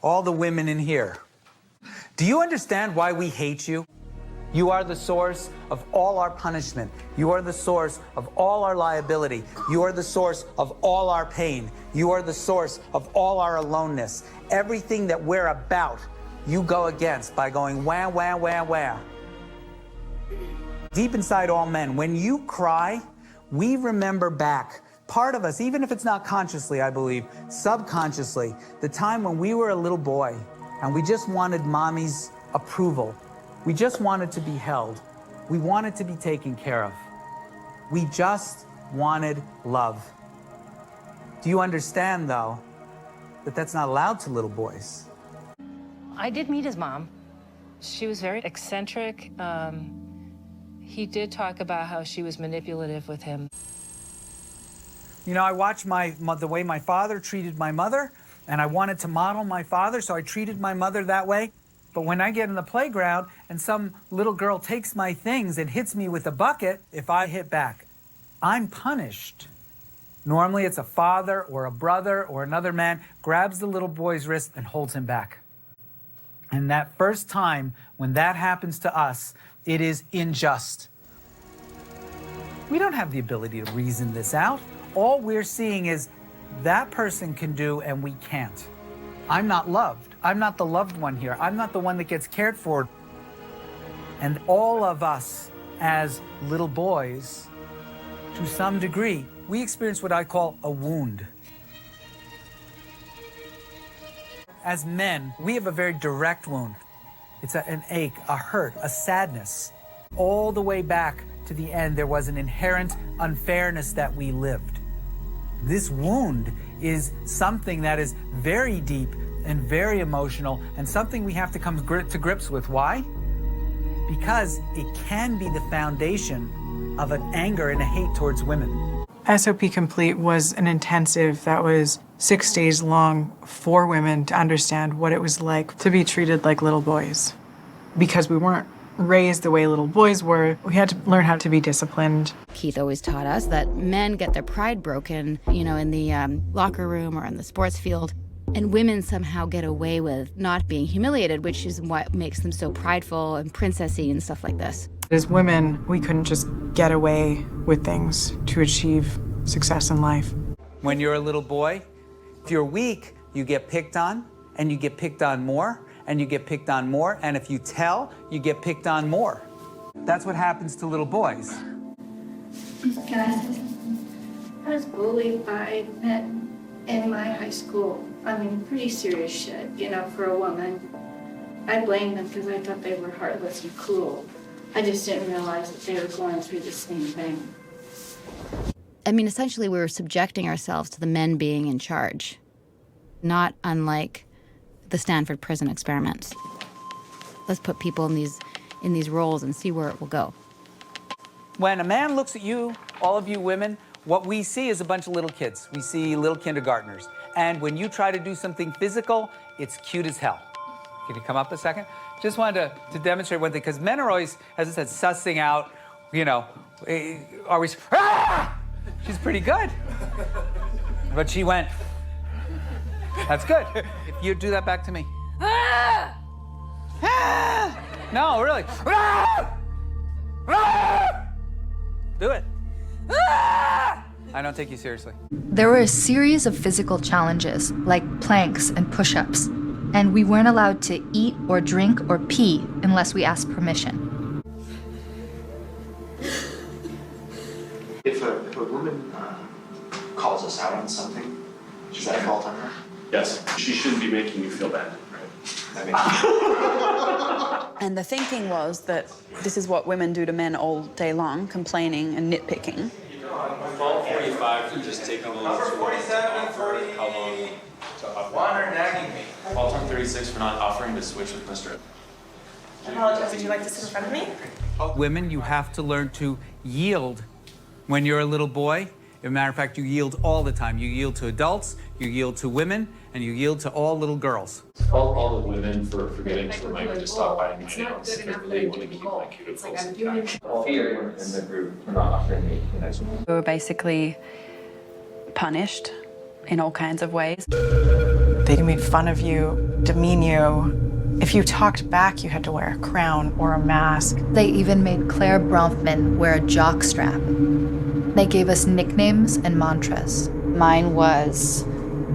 all the women in here. Do you understand why we hate you? You are the source of all our punishment. You are the source of all our liability. You are the source of all our pain. You are the source of all our aloneness. Everything that we're about, you go against by going wah, wah, wah, wah. Deep inside all men, when you cry, we remember back. Part of us, even if it's not consciously, I believe, subconsciously, the time when we were a little boy and we just wanted mommy's approval. We just wanted to be held. We wanted to be taken care of. We just wanted love. Do you understand, though, that that's not allowed to little boys? I did meet his mom. She was very eccentric. He did talk about how she was manipulative with him. You know, I watched the way my father treated my mother, and I wanted to model my father, so I treated my mother that way. But when I get in the playground and some little girl takes my things and hits me with a bucket, if I hit back, I'm punished. Normally it's a father or a brother or another man grabs the little boy's wrist and holds him back. And that first time when that happens to us, it is unjust. We don't have the ability to reason this out. All we're seeing is that person can do and we can't. I'm not loved. I'm not the loved one here. I'm not the one that gets cared for. And all of us as little boys, to some degree, we experience what I call a wound. As men, we have a very direct wound. It's an ache, a hurt, a sadness. All the way back to the end, there was an inherent unfairness that we lived. This wound is something that is very deep and very emotional and something we have to come to grips with. Why? Because it can be the foundation of an anger and a hate towards women. SOP Complete was an intensive that was 6 days long for women to understand what it was like to be treated like little boys. Because we weren't raised the way little boys were, we had to learn how to be disciplined. Keith always taught us that men get their pride broken, you know, in the locker room or in the sports field. And women somehow get away with not being humiliated, which is what makes them so prideful and princessy and stuff like this. As women, we couldn't just get away with things to achieve success in life. When you're a little boy, if you're weak, you get picked on, and you get picked on more, and you get picked on more, and if you tell, you get picked on more. That's what happens to little boys. Can I say something? I was bullied by men in my high school. I mean, pretty serious shit, you know, for a woman. I blamed them because I thought they were heartless and cruel. I just didn't realize that they were going through the same thing. I mean, essentially, we were subjecting ourselves to the men being in charge, not unlike the Stanford prison experiments. Let's put people in these roles and see where it will go. When a man looks at you, all of you women, what we see is a bunch of little kids. We see little kindergartners. And when you try to do something physical, it's cute as hell. Can you come up a second? Just wanted to demonstrate one thing, because men are always, as I said, sussing out, you know, always, ah! She's pretty good. But she went, that's good. If you do that back to me. Ah! Ah! No, really. Ah! Ah! Do it. Ah! I don't take you seriously. There were a series of physical challenges, like planks and push-ups, and we weren't allowed to eat or drink or pee unless we asked permission. If a woman calls us out on something, is that a fault on her? Yes, she shouldn't be making you feel bad, right? And the thinking was that this is what women do to men all day long, complaining and nitpicking. 12:45 to just take a little too long to offer. How long to offer? Water nagging me. 12:36 for not offering to switch with Mr. I apologize. Would you like to sit in front of me? Women, you have to learn to yield. When you're a little boy, as a matter of fact, you yield all the time. You yield to adults, you yield to women, and you yield to all little girls. All the women for forgetting to remind me to stop buying my nails. I really want to keep my cuticles. All here in the group for not offering me the next one. We were basically punished in all kinds of ways. They made fun of you demean you. If you talked back, you had to wear a crown or a mask. They even made Claire Bronfman wear a jockstrap. They gave us nicknames and mantras. Mine was,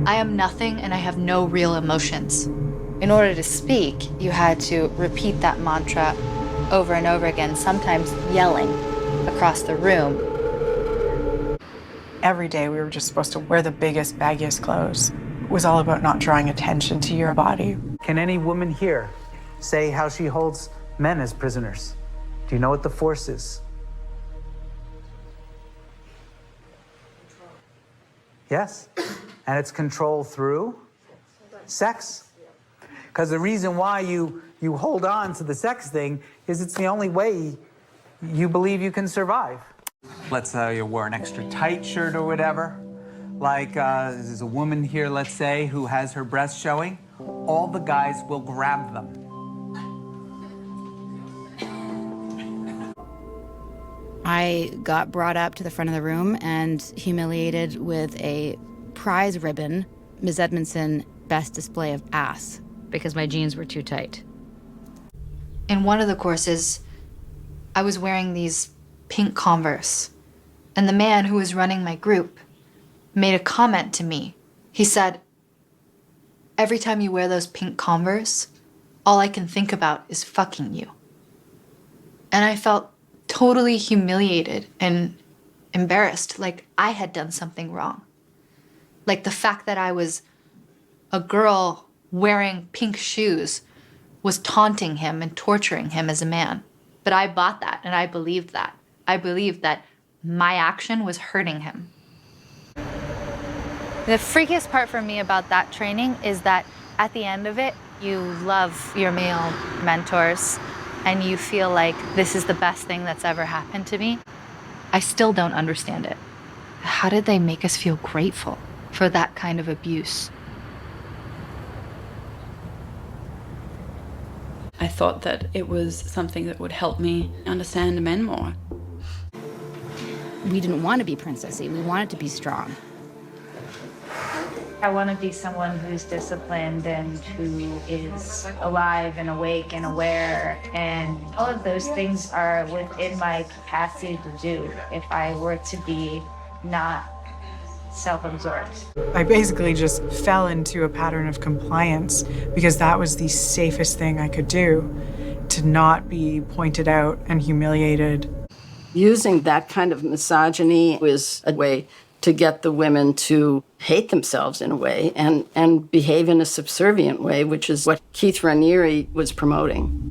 I am nothing and I have no real emotions. In order to speak, you had to repeat that mantra over and over again, sometimes yelling across the room. Every day we were just supposed to wear the biggest, baggiest clothes. It was all about not drawing attention to your body. Can any woman here say how she holds men as prisoners? Do you know what the force is? Yes, and it's control through sex. Because the reason why you hold on to the sex thing is it's the only way you believe you can survive. Let's say you wore an extra tight shirt or whatever. Like there's a woman here, let's say, who has her breasts showing. All the guys will grab them. I got brought up to the front of the room and humiliated with a prize ribbon, Ms. Edmondson Best Display of Ass, because my jeans were too tight. In one of the courses, I was wearing these pink Converse, and the man who was running my group made a comment to me. He said, every time you wear those pink Converse, all I can think about is fucking you. And I felt totally humiliated and embarrassed, like I had done something wrong. Like the fact that I was a girl wearing pink shoes was taunting him and torturing him as a man. But I bought that and I believed that. I believed that my action was hurting him. The freakiest part for me about that training is that at the end of it, you love your male mentors and you feel like this is the best thing that's ever happened to me. I still don't understand it. How did they make us feel grateful for that kind of abuse? I thought that it was something that would help me understand men more. We didn't want to be princessy. We wanted to be strong. I want to be someone who's disciplined and who is alive and awake and aware, and all of those things are within my capacity to do if I were to be not self-absorbed. I basically just fell into a pattern of compliance because that was the safest thing I could do, to not be pointed out and humiliated. Using that kind of misogyny was a way to get the women to hate themselves in a way and behave in a subservient way, which is what Keith Raniere was promoting.